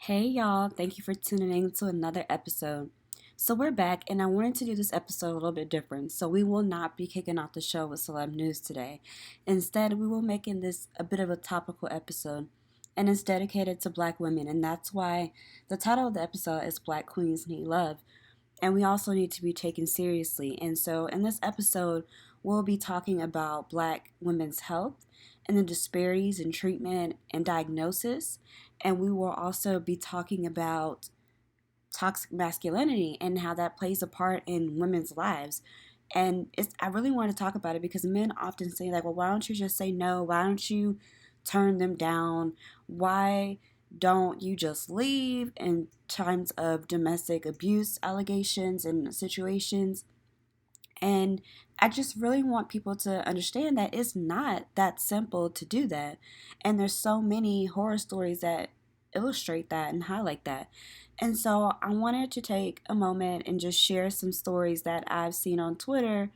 Hey y'all, thank you for tuning in to another episode. So we're back, and I wanted to do this episode a little bit different. So we will not be kicking off the show with celeb news today. Instead, we will making this a bit of a topical episode, and it's dedicated to Black women, and that's why the title of the episode is Black Queens Need Love, and we also need to be taken seriously. And so in this episode, we'll be talking about Black women's health and the disparities in treatment and diagnosis. And we will also be talking about toxic masculinity and how that plays a part in women's lives. And I really want to talk about it because men often say, like, well, why don't you just say no? Why don't you turn them down? Why don't you just leave in times of domestic abuse allegations and situations? And I just really want people to understand that it's not that simple to do that. And there's so many horror stories that illustrate that and highlight that. And so I wanted to take a moment and just share some stories that I've seen on Twitter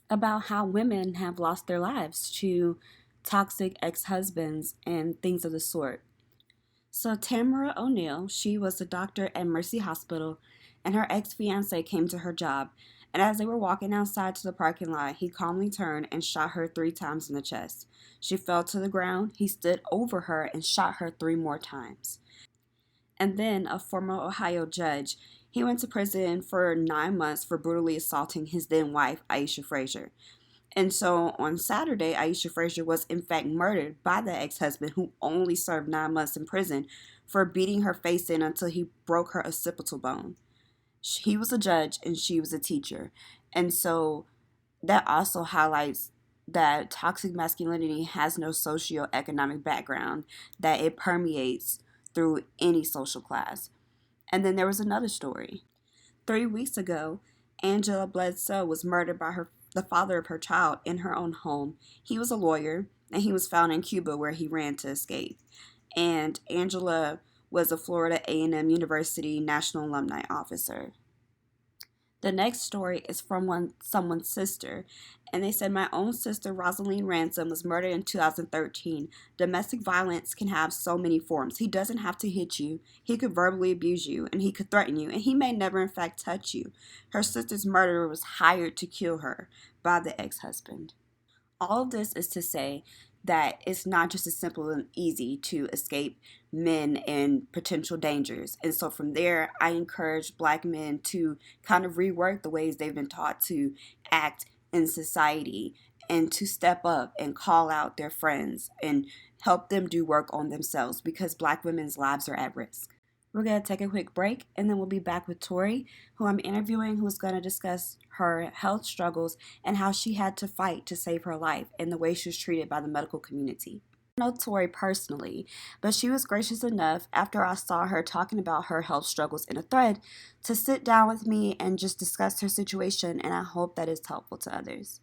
about how women have lost their lives to toxic ex husbands and things of the sort. So Tamara O'Neill, she was a doctor at Mercy Hospital, and her ex-fiance came to her job. And as they were walking outside to the parking lot, he calmly turned and shot her 3 times in the chest. She fell to the ground. He stood over her and shot her 3 more times. And then a former Ohio judge, he went to prison for 9 months for brutally assaulting his then wife, Aisha Frazier. And so on Saturday, Aisha Frazier was in fact murdered by the ex husband who only served 9 months in prison for beating her face in until he broke her occipital bone. He was a judge and she was a teacher. And so that also highlights that toxic masculinity has no socioeconomic background, that it permeates through any social class. And then there was another story. 3 weeks ago, Angela Bledsoe was murdered by the father of her child in her own home. He was a lawyer, and he was found in Cuba where he ran to escape. And Angela was a Florida A&M University National Alumni Officer. The next story is from someone's sister, and they said, my own sister, Rosaline Ransom, was murdered in 2013. Domestic violence can have so many forms. He doesn't have to hit you. He could verbally abuse you, and he could threaten you, and he may never, in fact, touch you. Her sister's murderer was hired to kill her by the ex-husband. All of this is to say that it's not just as simple and easy to escape men and potential dangers. And so from there, I encourage Black men to kind of rework the ways they've been taught to act in society and to step up and call out their friends and help them do work on themselves because Black women's lives are at risk. We're going to take a quick break and then we'll be back with Tori, who I'm interviewing, who's going to discuss her health struggles and how she had to fight to save her life and the way she was treated by the medical community. I know Tori personally, but she was gracious enough after I saw her talking about her health struggles in a thread to sit down with me and just discuss her situation, and I hope that is helpful to others.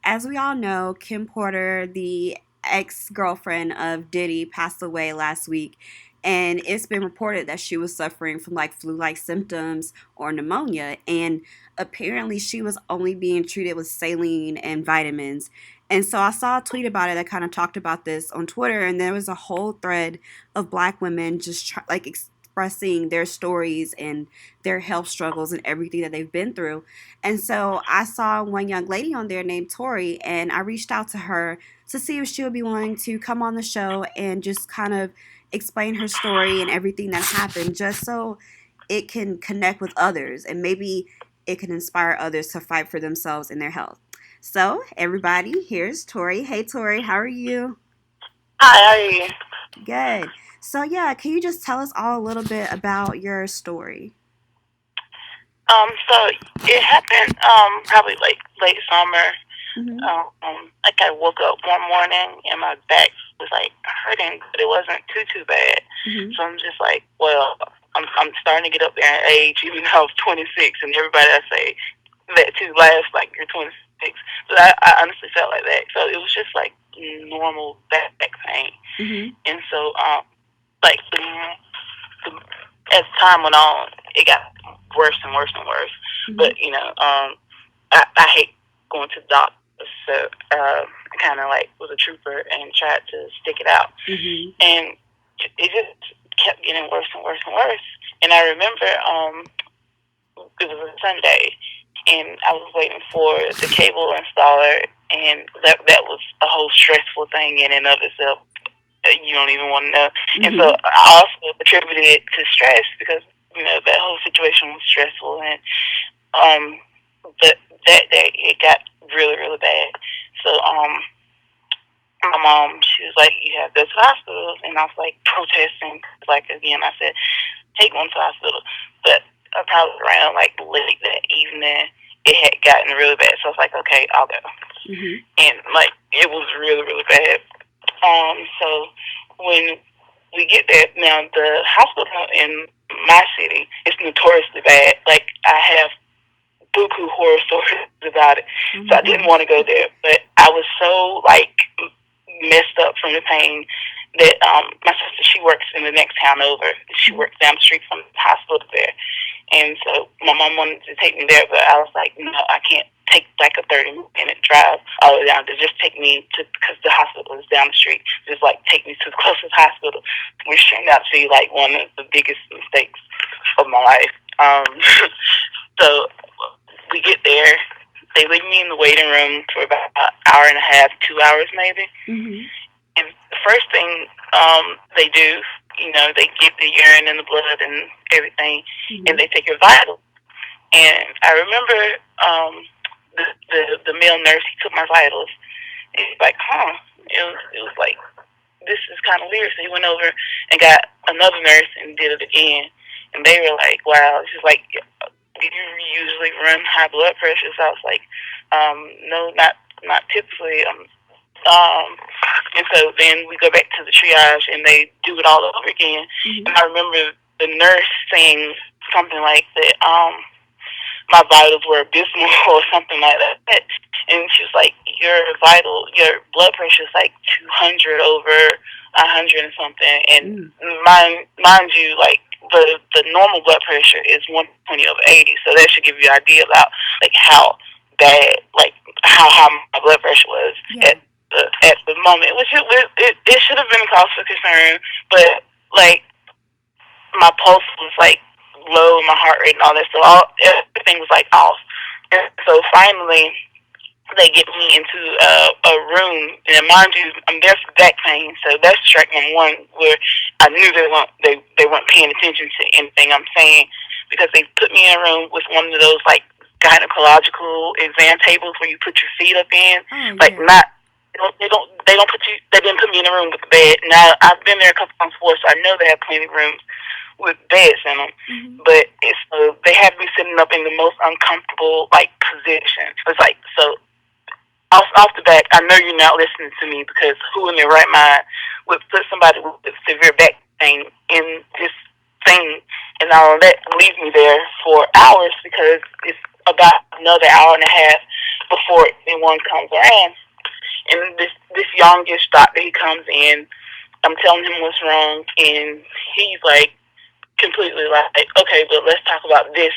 As we all know, Kim Porter, the ex-girlfriend of Diddy, passed away last week, and it's been reported that she was suffering from like flu-like symptoms or pneumonia, and apparently she was only being treated with saline and vitamins. And so I saw a tweet about it that kind of talked about this on Twitter, and there was a whole thread of Black women just expressing their stories and their health struggles and everything that they've been through. And so I saw one young lady on there named Tori, and I reached out to her to see if she would be willing to come on the show and just kind of explain her story and everything that happened, just so it can connect with others and maybe it can inspire others to fight for themselves and their health. So, everybody, here's Tori. Hey, Tori, how are you? Hi, how are you? Good. So, yeah, can you just tell us all a little bit about your story? So it happened, probably like late summer. Mm-hmm. Like I woke up one morning and my back was like hurting, but it wasn't too bad. Mm-hmm. So I'm just like, well, I'm starting to get up there in age, even though I was 26, and everybody I say that too laughs like you're 26. But I honestly felt like that. So it was just like normal back pain, Mm-hmm. and so like the as time went on, it got worse and worse and worse. Mm-hmm. But I hate going to the doctor, so I kind of like was a trooper and tried to stick it out, Mm-hmm. and it just kept getting worse and worse and worse. And I remember it was a Sunday, and I was waiting for the cable installer, and that was a whole stressful thing in and of itself. You don't even want to know. And so I also attributed it to stress because that whole situation was stressful, and but that day it got really really bad. So my mom, she was like, "You have to go to the hospital," and I was like protesting. Like again, I said, "Take one to the hospital," but probably around like late that evening, it had gotten really bad. So I was like, "Okay, I'll go." And like it was really really bad. So when we get there, now the hospital in my city is notoriously bad. Like I have buku horror stories about it. So I didn't want to go there, but I was so like messed up from the pain that my sister, she works in the next town over. She works down the street from the hospital there. And so my mom wanted to take me there, but I was like, no, I can't take like a 30-minute drive all the way down to just take me to, because the hospital is down the street, just like take me to the closest hospital, which turned out to be like one of the biggest mistakes of my life. So we get there. They leave me in the waiting room for about an hour and a half, 2 hours maybe. And the first thing they do, they get the urine and the blood and everything, and they take your vitals. And I remember the male nurse, he took my vitals, and he's like, huh. It was like, this is kind of weird. So he went over and got another nurse and did it again. And they were like, wow. She's like, do you usually run high blood pressure? So I was like, no, not typically. And so then we go back to the triage and they do it all over again. And I remember the nurse saying something like that, my vitals were abysmal or something like that. And she was like, your blood pressure is like 200 over 100 and something. And mind you, like the normal blood pressure is 120 over 80. So that should give you an idea about like how bad, like how high my blood pressure was at the moment. Which it should have been a cause for concern, but like my pulse was like low, my heart rate and all that, so everything was like off. And so finally, they get me into a room, and mind you, I'm there for back pain, so that's strike number one, where I knew they weren't paying attention to anything I'm saying, because they put me in a room with one of those like gynecological exam tables where you put your feet up in, not. They didn't put me in a room with a bed. Now I've been there a couple times before, so I know they have plenty of rooms with beds in them. But they have me sitting up in the most uncomfortable like position. It's like, so off the back, I know you're not listening to me, because who in their right mind would put somebody with severe back pain in this thing and all that, leave me there for hours, because it's about another hour and a half before anyone comes around. And this youngish doctor, he comes in, I'm telling him what's wrong, and he's like completely like, okay, but let's talk about this,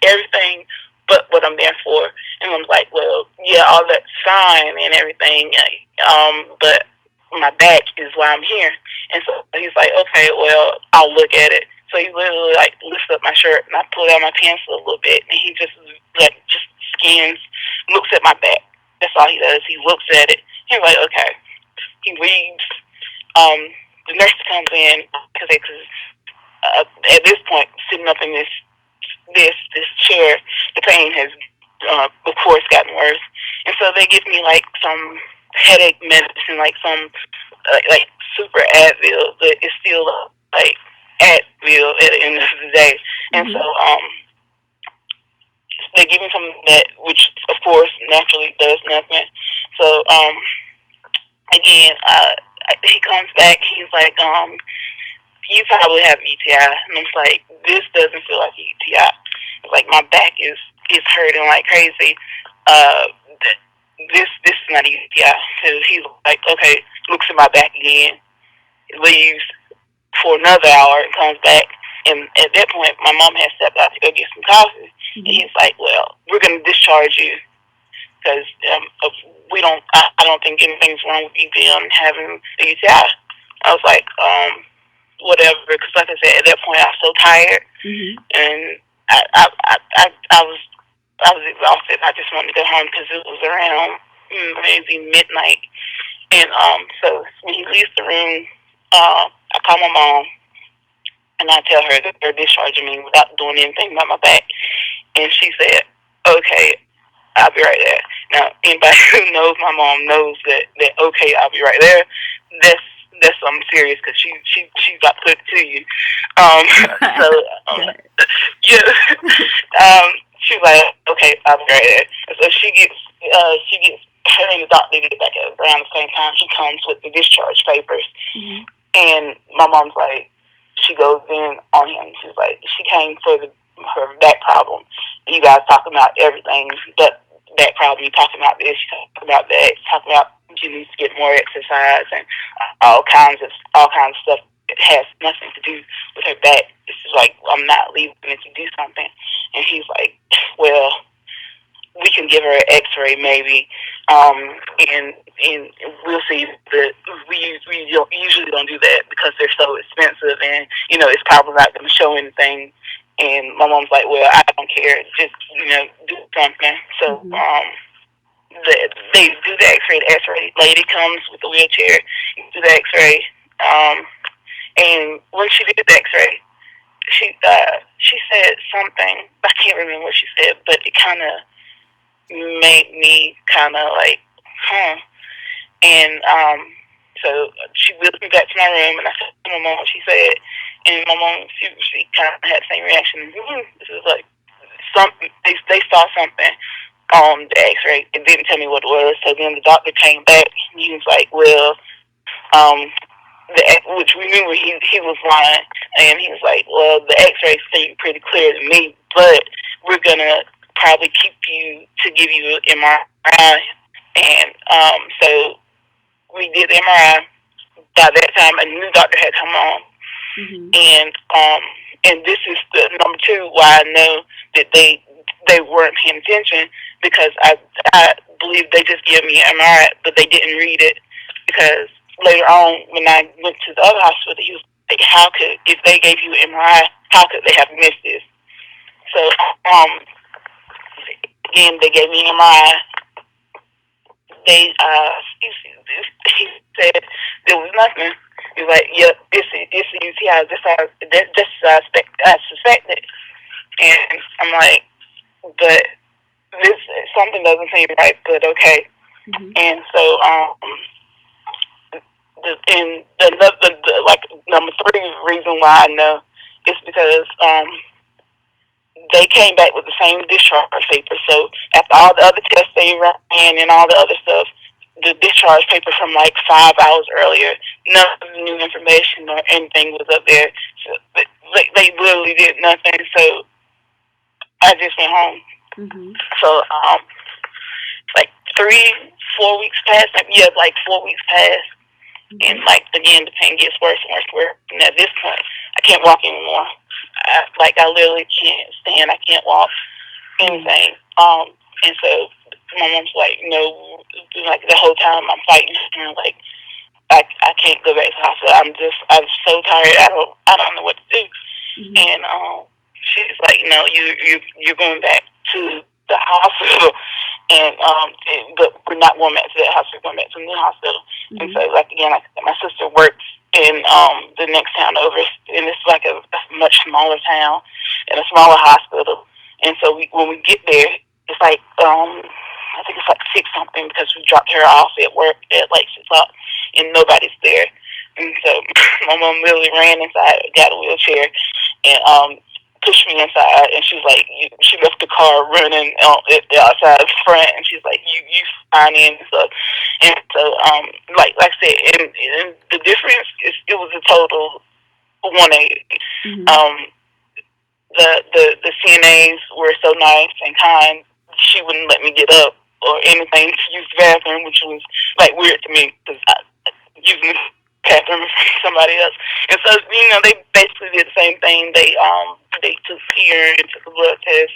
everything but what I'm there for. And I'm like, well, yeah, all that's fine and everything, but my back is why I'm here. And so he's like, okay, well, I'll look at it. So he literally like lifts up my shirt, and I pull down my pants a little bit, and he just scans, looks at my back. That's all he does. He looks at it. He's like, okay. He leaves. The nurse comes in, because at this point, sitting up in this chair, the pain has, of course, gotten worse. And so they give me like some headache medicine, like some like super Advil, but it's still like Advil at the end of the day. And so they give me something that, which of course naturally does nothing. So again, he comes back. He's like, you probably have UTI, and I'm like, this doesn't feel like a UTI. It's like my back is hurting like crazy. This is not a UTI. So he's like, okay, looks at my back again, leaves for another hour, and comes back. And at that point, my mom had stepped out to go get some coffee. And he's like, well, we're going to discharge you, because I don't think anything's wrong with you being having a UTI. I was like, whatever. Because like I said, at that point I was so tired, Mhm. and I was exhausted. I just wanted to go home because it was around maybe midnight. And so when he leaves the room, I call my mom and I tell her that they're discharging me without doing anything about my back. And she said, "Okay, I'll be right there." Now, anybody who knows my mom knows that okay, I'll be right there. That's that's something serious because she got put it to you. Um, so Go um, ahead. yeah, she's like, okay, I'll be right there. And so she gets her and the doctor get back at around the same time. She comes with the discharge papers, Mhm. and my mom's like, she goes in on him. She's like, she came for her back problem. You guys talking about everything but back problem. You talking about this, you talking about that, you talking about she needs to get more exercise and all kinds of stuff. It has nothing to do with her back. It's just like I'm not leaving it to do something. And he's like, well, we can give her an X-ray maybe, and we'll see. That we usually don't do that because they're so expensive, and it's probably not going to show anything. And my mom's like, well, I don't care, just do something. So Mhm. they do the X-ray. The X-ray lady comes with a wheelchair, do the X-ray, and when she did the X-ray, she said something. I can't remember what she said, but it kind of made me kind of like, huh. And so she wheeled me back to my room, and I said to my mom what she said, and my mom she kind of had the same reaction. This is like something. They saw something on the X-ray. It didn't tell me what it was. So then the doctor came back, and he was like, well, um, which we knew he was lying, and he was like, well, the X-rays seem pretty clear to me, but we're gonna probably keep you to give you an MRI, and so we did the MRI. By that time, a new doctor had come on, Mhm. and this is the number two why I know that they weren't paying attention because I believe they just gave me an MRI, but they didn't read it because later on when I went to the other hospital, he was like, "How could if they gave you an MRI, how could they have missed this?" So again, they gave me an MRI. He said there was nothing. He was like, "Yep, this is UTI. This I suspected." And I'm like, "But this something doesn't seem right." But okay. Mhm. And so like number three reason why I know is because they came back with the same discharge paper. So after all the other tests they ran and all the other stuff, the discharge paper from like 5 hours earlier, none of the new information or anything was up there. So they literally did nothing. So I just went home. Mhm. So like 3, 4 weeks passed. Yeah, like 4 weeks passed, and Mhm. like again the pain gets worse and worse and worse. And at this point, I can't walk anymore. I literally can't stand. I can't walk Mm. anything. And so my mom's like, like the whole time I'm fighting, and like I can't go back to the hospital. I'm so tired. I don't know what to do. Mhm. And she's like, no, you're going back to the hospital, but we're not going back to that hospital. We're going back to the new hospital. And so Mhm. like again, like my sister works in the next town over, and it's like a much smaller town and a smaller hospital. And so when we get there, it's like I think it's like 6 something because we dropped her off at work at like 6 o'clock, and nobody's there. And so my mom literally ran inside, got a wheelchair, and pushed me inside. And she's like, she left the car running at the outside front, and she's like, you fine in and stuff. And so like I said, and the difference is it was a total 180. Mhm. Um, the CNAs were so nice and kind. She wouldn't let me get up or anything to use the bathroom, which was like weird to me because I using the bathroom for somebody else. And so they basically did the same thing. They took urine, took a blood test,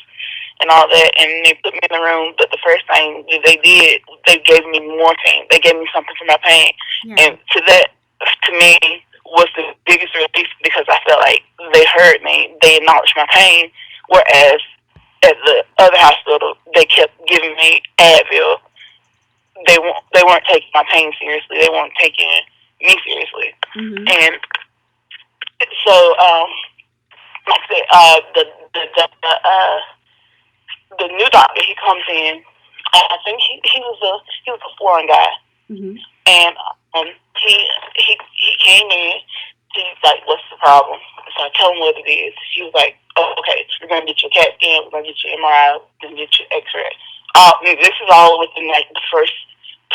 and all that, and they put me in the room. But the first thing that they did, they gave me morphine. They gave me something for my pain, Yeah. and to me. was the biggest relief because I felt like they heard me, they acknowledged my pain, whereas at the other hospital they kept giving me Advil. They weren't taking my pain seriously. They weren't taking me seriously, Mm-hmm. and so like I said, the new doctor he comes in. I think he was a foreign guy, Mm-hmm. and he he came in. He's like, "What's the problem?" So I tell him what it is. He was like, "Oh, okay. We're gonna get you a CAT scan. We're gonna get you MRI. We're gonna get you X-ray." This is all within like the first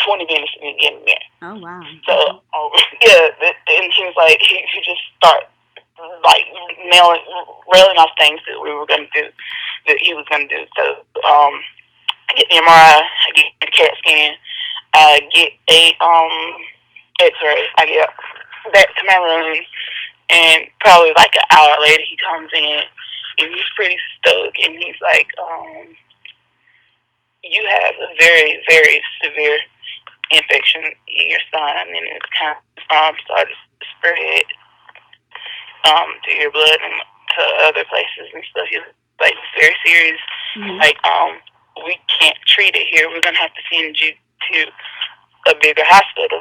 20 minutes of me getting there. Oh, wow. So Mm-hmm. yeah, and he was like, he just start like railing off things that we were gonna do, that he was gonna do. So I get the MRI, I get the CAT scan, I get a X-ray. I get back to my room, and probably like an hour later, he comes in, and he's pretty stoked, and he's like, "You have a very, very severe infection in your spine, and it's kind of started to spread to your blood and to other places and stuff. He's like, it's very serious. Mm-hmm. Like, we can't treat it here. We're gonna have to send you to a bigger hospital."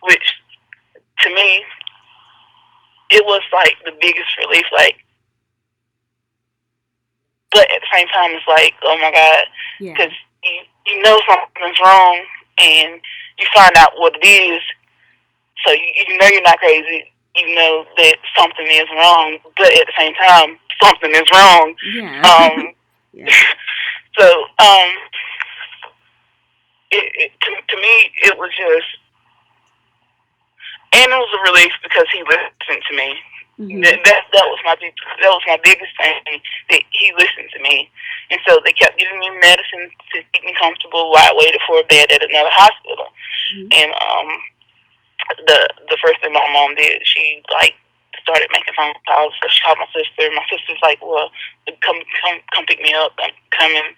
Which to me, it was like the biggest relief. Like, but at the same time, it's like, oh my God, Yeah. because you know something's wrong, and you find out what it is. So you know you're not crazy. You know that something is wrong, but at the same time, something is wrong. Yeah. Yeah. So to me, it was just, and it was a relief because he listened to me. Mm-hmm. That was my biggest thing, that he listened to me, and so they kept giving me medicine to keep me comfortable while I waited for a bed at another hospital. Mm-hmm. And the first thing my mom did, she like started making phone calls. So she called my sister. My sister's like, "Well, come pick me up. I'm coming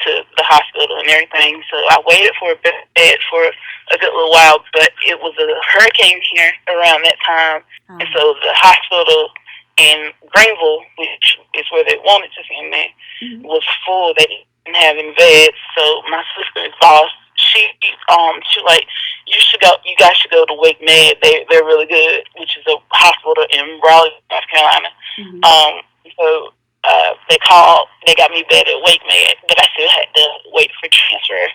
to the hospital and everything." So I waited for a bed for a good little while, but it was a hurricane here around that time, and so the hospital in Greenville, which is where they wanted to send me, Mm-hmm. was full. They didn't have any beds. So my sister's boss, she like, you guys should go to Wake Med. They're really good, which is a hospital in Raleigh, North Carolina. Mm-hmm. So they got me bed at Wake Med, but I still had to wait for transfer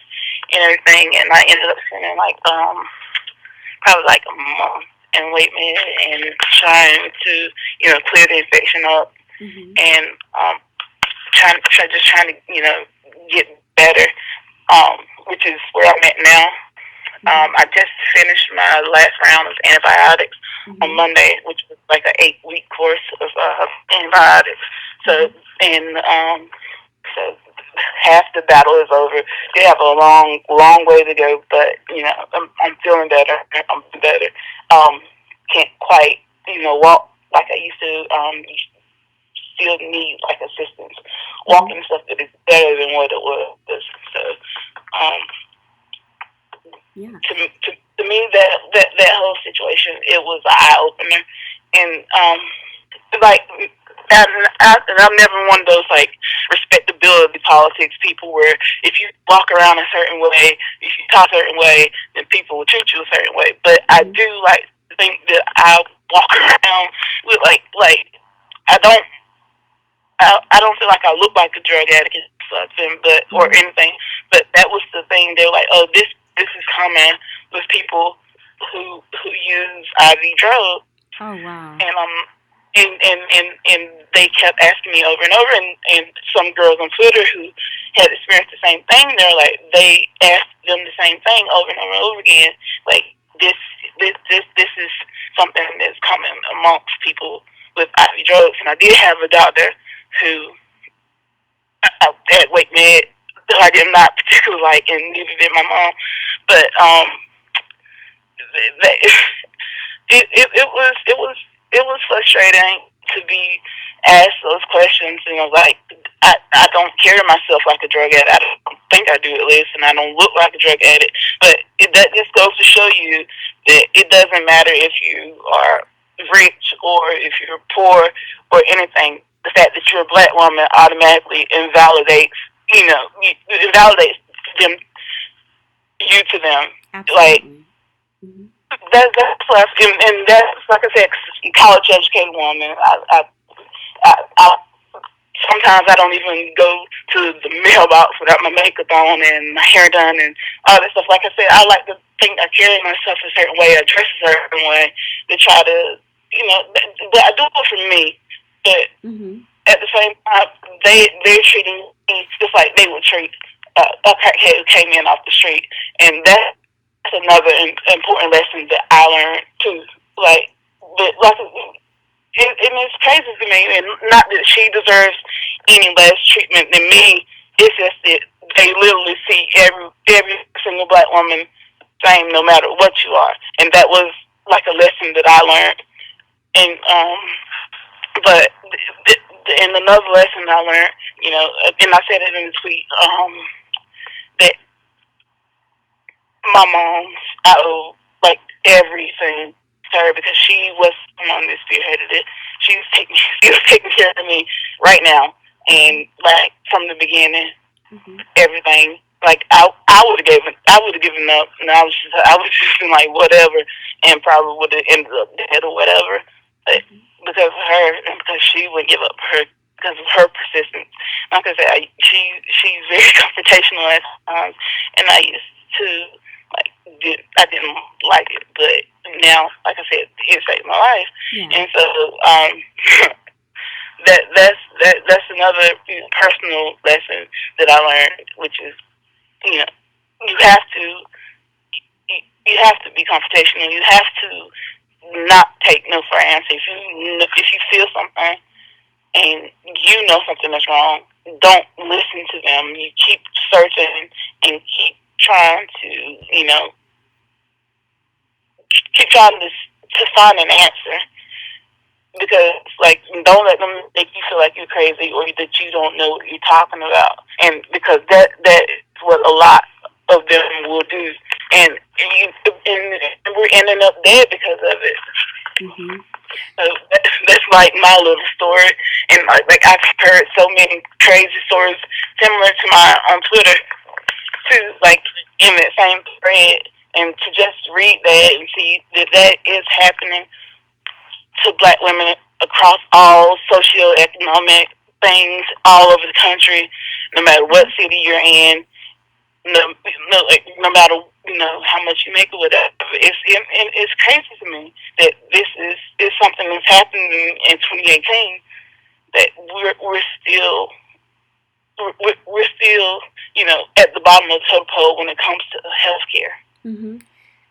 and everything, and I ended up spending like probably like a month in Wake Med and trying to clear the infection up, Mm-hmm. and trying to get better, which is where I'm at now. Mm-hmm. I just finished my last round of antibiotics Mm-hmm. on Monday, which was like an 8-week course of antibiotics. So, and so half the battle is over. They have a long way to go, but I'm feeling better. I'm better. Can't quite walk like I used to. Still need like assistance walking and stuff, but it's better than what it was. So, um, Yeah. to me, that whole situation, it was an eye opener, and like, and I'm never one of those like respectability politics people where if you walk around a certain way, if you talk a certain way, then people will treat you a certain way. But I do like to think that I walk around with like I don't I don't feel like I look like a drug addict or something, but or anything. But that was the thing. They're like, oh, this is common with people who use IV drugs. Oh, wow. And they kept asking me over and over, and some girls on Twitter who had experienced the same thing, they're like, they asked them the same thing over and over and over again. Like, this is something that's common amongst people with IV drugs. And I did have a doctor who at Wake Med that I did not particularly like, and neither did my mom. But it was frustrating to be ask those questions. Like I don't carry myself like a drug addict. I don't think I do, at least, and I don't look like a drug addict. But that just goes to show you that it doesn't matter if you are rich or if you're poor or anything. The fact that you're a black woman automatically invalidates, invalidates them, you to them. Like Absolutely. Mm-hmm. that's what, and that's like I said, college educated woman. I sometimes I don't even go to the mailbox without my makeup on and my hair done and all that stuff. Like I said, I like to think I carry myself a certain way, I dress a certain way to try to, but I do it for me. But Mm-hmm. at the same time, they're treating me just like they would treat a crackhead who came in off the street, and that's another important lesson that I learned too. Like, but like and it's crazy to me, and not that she deserves any less treatment than me. It's just that they literally see every single black woman same, no matter what you are, and that was like a lesson that I learned. And but and another lesson I learned, and I said it in the tweet, that my mom, I owe like everything to her because she was the one that spearheaded it. She was taking care of me right now, and like from the beginning, Mm-hmm. everything. Like I would have given up, and I was just been like whatever, and probably would have ended up dead or whatever. But Mm-hmm. because of her, and because she would give up her, because of her persistence. Like I said, she's very confrontational at times, and I used to like I didn't like it, but now, like I said, it saved my life, Yeah. and so that's another personal lesson that I learned, which is you know you have to you have to be confrontational. You have to not take no for an answer. If you feel something and you know something is wrong, don't listen to them. You keep searching and keep trying to keep trying to find an answer. Because like don't let them make you feel like you're crazy or that you don't know what you're talking about, and because that is what a lot of them will do, and we're ending up dead because of it. Mm-hmm. So that's like my little story, and like I've heard so many crazy stories similar to mine on Twitter too, like in that same thread, and to just read that and see that that is happening to black women across all socioeconomic things all over the country, no matter what Mm-hmm. city you're in, no matter how much you make or whatever. It's crazy to me that this is something that's happening in 2018 that we're still we're still at the bottom of the totem pole when it comes to healthcare. Mm-hmm.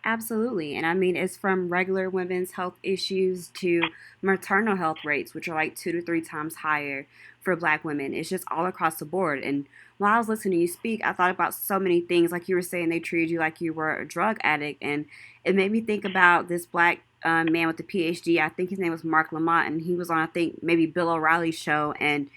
Absolutely. And I mean, it's from regular women's health issues to maternal health rates, which are like 2 to 3 times higher for black women. It's just all across the board. And while I was listening to you speak, I thought about so many things. Like you were saying, they treated you like you were a drug addict. And it made me think about this black man with a PhD. I think his name was Mark Lamont. And he was on, I think, maybe Bill O'Reilly's show. And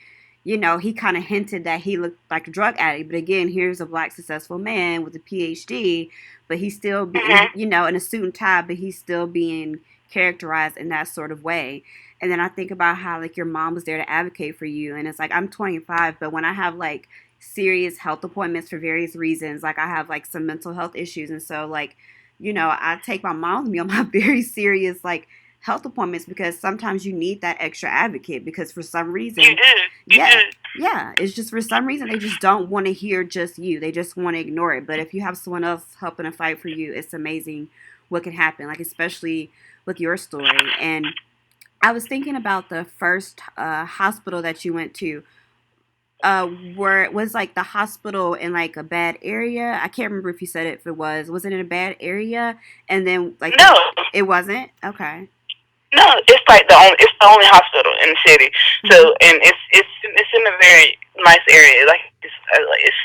he kind of hinted that he looked like a drug addict. But again, here's a black successful man with a PhD, but he's still being, Mm-hmm. in a suit and tie, but he's still being characterized in that sort of way. And then I think about how like your mom was there to advocate for you, and it's like I'm 25, but when I have like serious health appointments for various reasons, like I have like some mental health issues, and so like I take my mom with me on my very serious like health appointments because sometimes you need that extra advocate because for some You reason, do. You yeah, do. yeah, it's just for some reason they just don't want to hear just you. They just want to ignore it. But if you have someone else helping to fight for you, it's amazing what can happen. Like especially with your story. And I was thinking about the first hospital that you went to. Where it was like the hospital in like a bad area. I can't remember if you said it. If it was it in a bad area? And then like No. it wasn't. Okay. No, it's the only hospital in the city. So Mm-hmm. and it's in a very nice area. Like it's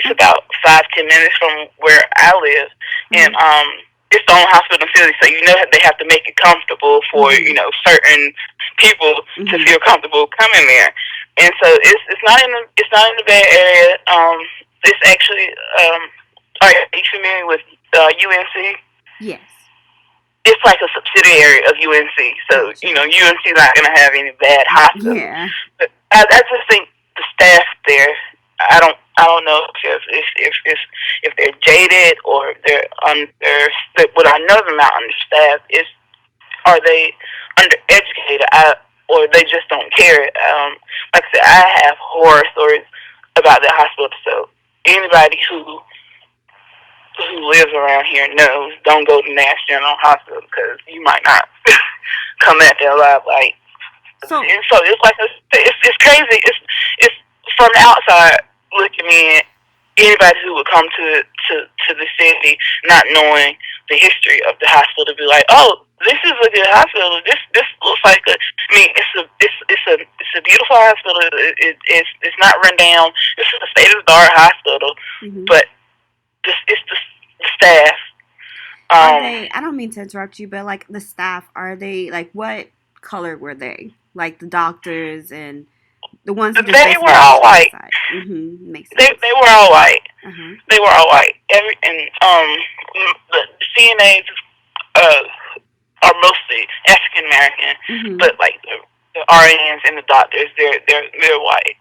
Okay. about 5-10 minutes from where I live, and Mm-hmm. it's the only hospital in the city. So they have to make it comfortable for Mm-hmm. certain people to Mm-hmm. feel comfortable coming there. And so it's not in the Bay Area. It's actually are you familiar with UNC? Yes. It's like a subsidiary of UNC. So Gotcha. UNC is not going to have any bad hospitals. Yeah. But I just think the staff there. I don't know if they're jaded or they're under. What I know them out understaffed is, are they undereducated? Or they just don't care. Like I said, I have horror stories about that hospital. So anybody who lives around here knows, don't go to Nash General Hospital because you might not come out there alive. Like, So, and so it's like it's crazy. It's from the outside looking in. Anybody who would come to the city not knowing the history of the hospital to be like, oh, this is a good hospital. This looks like a. I mean, it's a beautiful hospital. It's not run down. This is a state of the art hospital, mm-hmm. but it's the staff. Are Um, they, I don't mean to interrupt you, but like the staff, are they, like, what color were they? Like the doctors and the ones who just they basically were on the all staff white. side. Mm-hmm. Makes They sense. were all white. Uh huh. They were all white. The CNAs uh are mostly African American, Mm-hmm. but like the RNs and the doctors, they're white.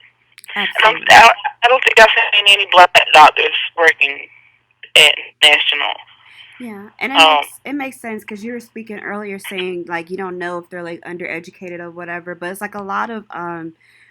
And Absolutely. I don't think I've seen any black doctors working at National. Yeah, and it Um, makes sense because you were speaking earlier saying like you don't know if they're like undereducated or whatever, but it's like a lot of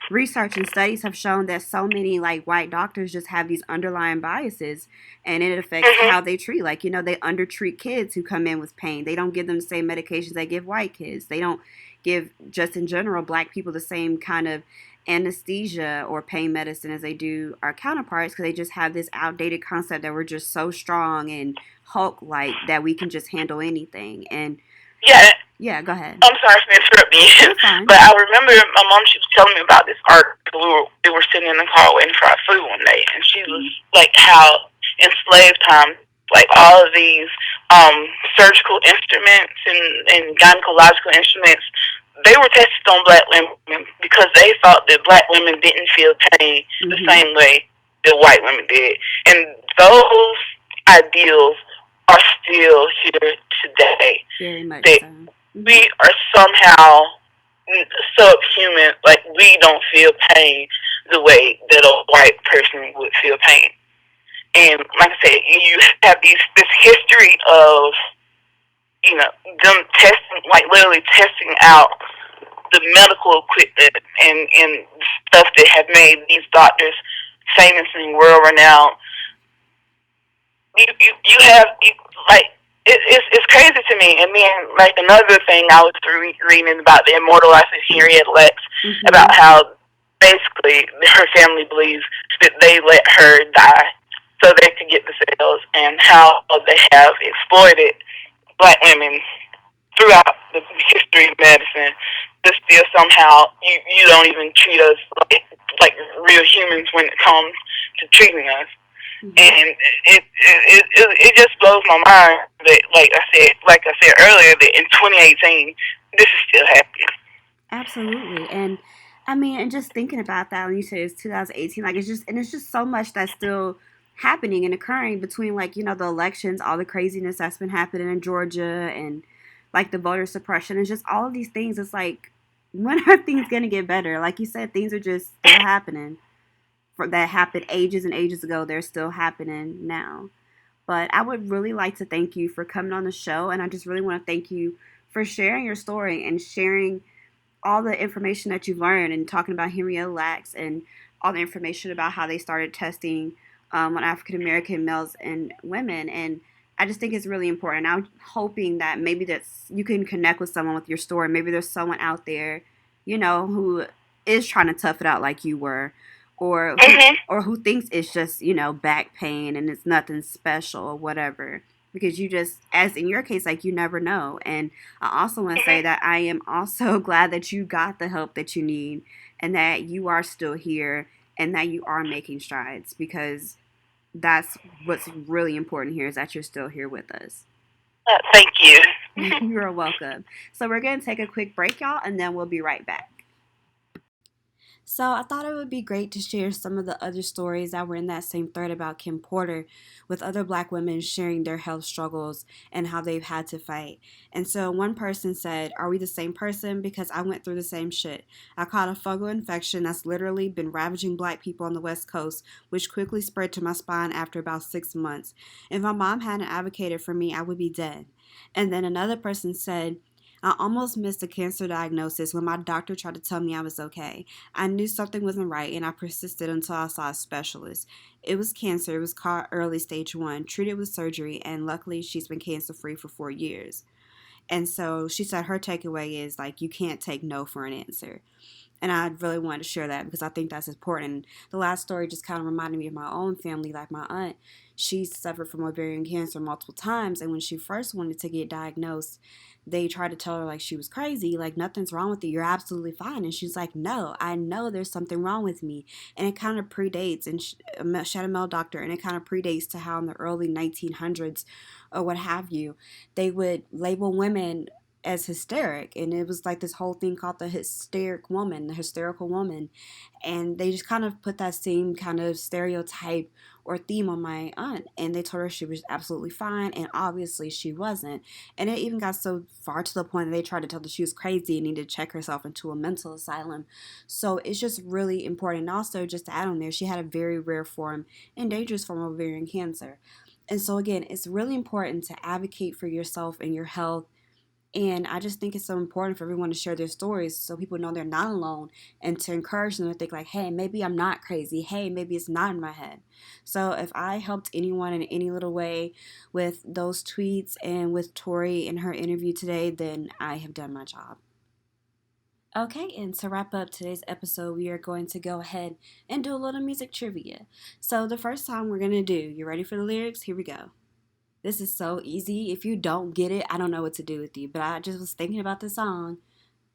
research and studies have shown that so many like white doctors just have these underlying biases, and it affects mhm, how they treat. Like, they undertreat kids who come in with pain. They don't give them the same medications they give white kids. They don't give, just in general, black people the same kind of anesthesia or pain medicine as they do our counterparts, because they just have this outdated concept that we're just so strong and Hulk like that we can just handle anything. And yeah. yeah, go ahead. I'm sorry for interrupting you, You're fine. but I remember my mom. She was telling me about this article. We were sitting in the car waiting for our food one day, and she was Mm-hmm. like, "How in slave time, like all of these surgical instruments and gynecological instruments, they were tested on black women because they thought that black women didn't feel pain the Mm-hmm. same way that white women did, and those ideals are still here today. Very much That so. Mm-hmm. we are somehow subhuman. Like, we don't feel pain the way that a white person would feel pain. And like I said, you have this history of them testing, like literally testing out the medical equipment and stuff that have made these doctors famous and world renowned. You have like it's crazy to me. And then like another thing I was reading about the immortal life of Henrietta Lex, Mm-hmm. about how basically her family believes that they let her die so they could get the sales, and how they have exploited black women throughout the history of medicine. But still somehow you don't even treat us like real humans when it comes to treating us. Mm-hmm. And it just blows my mind that, like I said earlier, that in 2018 this is still happening. Absolutely. And I mean, and just thinking about that when you say it's 2018, like it's just so much that's still happening and occurring between like, the elections, all the craziness that's been happening in Georgia and like the voter suppression and just all of these things. It's like, when are things going to get better? Like you said, things are just still happening that happened ages and ages ago. They're still happening now. But I would really like to thank you for coming on the show. And I just really want to thank you for sharing your story and sharing all the information that you've learned and talking about Henrietta Lacks and all the information about how they started testing on African American males and women. And I just think it's really important. I'm hoping that maybe you can connect with someone with your story. Maybe there's someone out there, who is trying to tough it out like you were, or Mhm. who thinks it's just back pain and it's nothing special or whatever. Because you just, as in your case, like, you never know. And I also want to say Mhm. that I am also glad that you got the help that you need and that you are still here and that you are making strides, because that's what's really important here, is that you're still here with us. Thank you. You're welcome. So we're going to take a quick break, y'all, and then we'll be right back. So I thought it would be great to share some of the other stories that were in that same thread about Kim Porter with other black women sharing their health struggles and how they've had to fight. And so one person said, "Are we the same person? Because I went through the same shit. I caught a fungal infection that's literally been ravaging black people on the West Coast, which quickly spread to my spine after about 6 months. If my mom hadn't advocated for me, I would be dead." And then another person said, "I almost missed a cancer diagnosis when my doctor tried to tell me I was okay. I knew something wasn't right and I persisted until I saw a specialist. It was cancer, it was called early stage 1, treated with surgery, and luckily she's been cancer free for 4 years." And so she said her takeaway is like, you can't take no for an answer. And I really wanted to share that because I think that's important. The last story just kind of reminded me of my own family. Like my aunt, she suffered from ovarian cancer multiple times. And when she first wanted to get diagnosed, they tried to tell her like she was crazy, like nothing's wrong with you, you're absolutely fine. And she's like, no, I know there's something wrong with me. And it kind of predates, and she had a male doctor, and it kind of predates to how in the early 1900s or what have you, they would label women as hysteric, and it was like this whole thing called the hysterical woman, and they just kind of put that same kind of stereotype or theme on my aunt, and they told her she was absolutely fine, and obviously she wasn't. And it even got so far to the point that they tried to tell her she was crazy and needed to check herself into a mental asylum. So it's just really important. And also, just to add on there, she had a very rare form and dangerous form of ovarian cancer. And so again, it's really important to advocate for yourself and your health, and I just think it's so important for everyone to share their stories so people know they're not alone, and to encourage them to think like, hey, maybe I'm not crazy. Hey, maybe it's not in my head. So if I helped anyone in any little way with those tweets and with Tori in her interview today, then I have done my job. Okay, and to wrap up today's episode, we are going to go ahead and do a little music trivia. So the first time we're going to do, you ready for the lyrics? Here we go. This is so easy. If you don't get it, I don't know what to do with you. But I just was thinking about the song.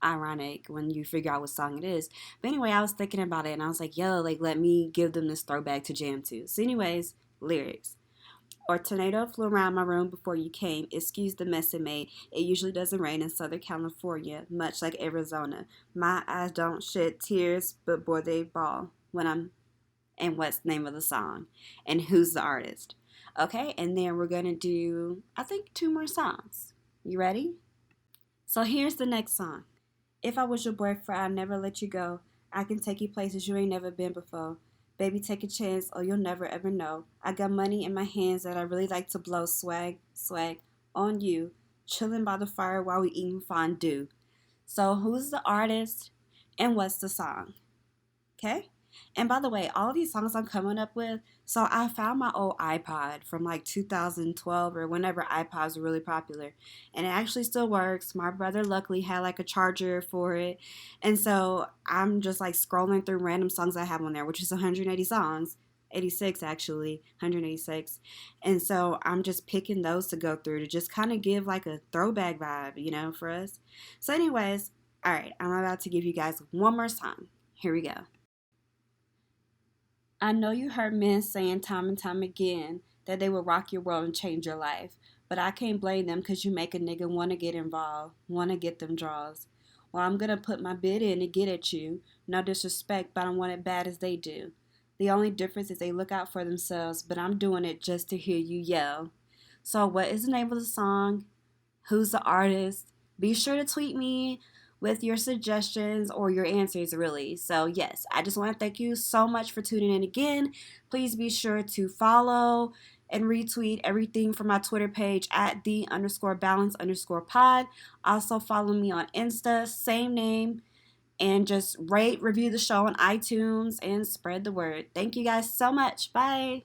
Ironic when you figure out what song it is. But anyway, I was thinking about it and I was like, yo, like let me give them this throwback to jam to. So anyways, lyrics. Or tornado flew around my room before you came. Excuse the mess it made. It usually doesn't rain in Southern California, much like Arizona. My eyes don't shed tears, but boy they bawl when I'm. And what's the name of the song? And who's the artist? Okay, and then we're gonna do, I think, 2 more songs. You ready? So here's the next song. If I was your boyfriend, I'd never let you go. I can take you places you ain't never been before. Baby, take a chance, or you'll never ever know. I got money in my hands that I really like to blow. Swag, swag, on you. Chilling by the fire while we eating fondue. So who's the artist and what's the song? Okay? And by the way, all of these songs I'm coming up with, so I found my old iPod from like 2012 or whenever iPods were really popular. And it actually still works. My brother luckily had like a charger for it. And so I'm just like scrolling through random songs I have on there, which is 180 songs. 86 actually, 186. And so I'm just picking those to go through to just kind of give like a throwback vibe, for us. So anyways, all right, I'm about to give you guys one more song. Here we go. I know you heard men saying time and time again that they will rock your world and change your life, but I can't blame them because you make a nigga want to get involved, want to get them draws. Well, I'm going to put my bid in to get at you. No disrespect, but I want it bad as they do. The only difference is they look out for themselves, but I'm doing it just to hear you yell. So, what is the name of the song? Who's the artist? Be sure to tweet me with your suggestions or your answers, really. So, yes, I just want to thank you so much for tuning in again. Please be sure to follow and retweet everything from my Twitter page at the_balance_pod. Also, follow me on Insta, same name, and just rate, review the show on iTunes, and spread the word. Thank you guys so much. Bye.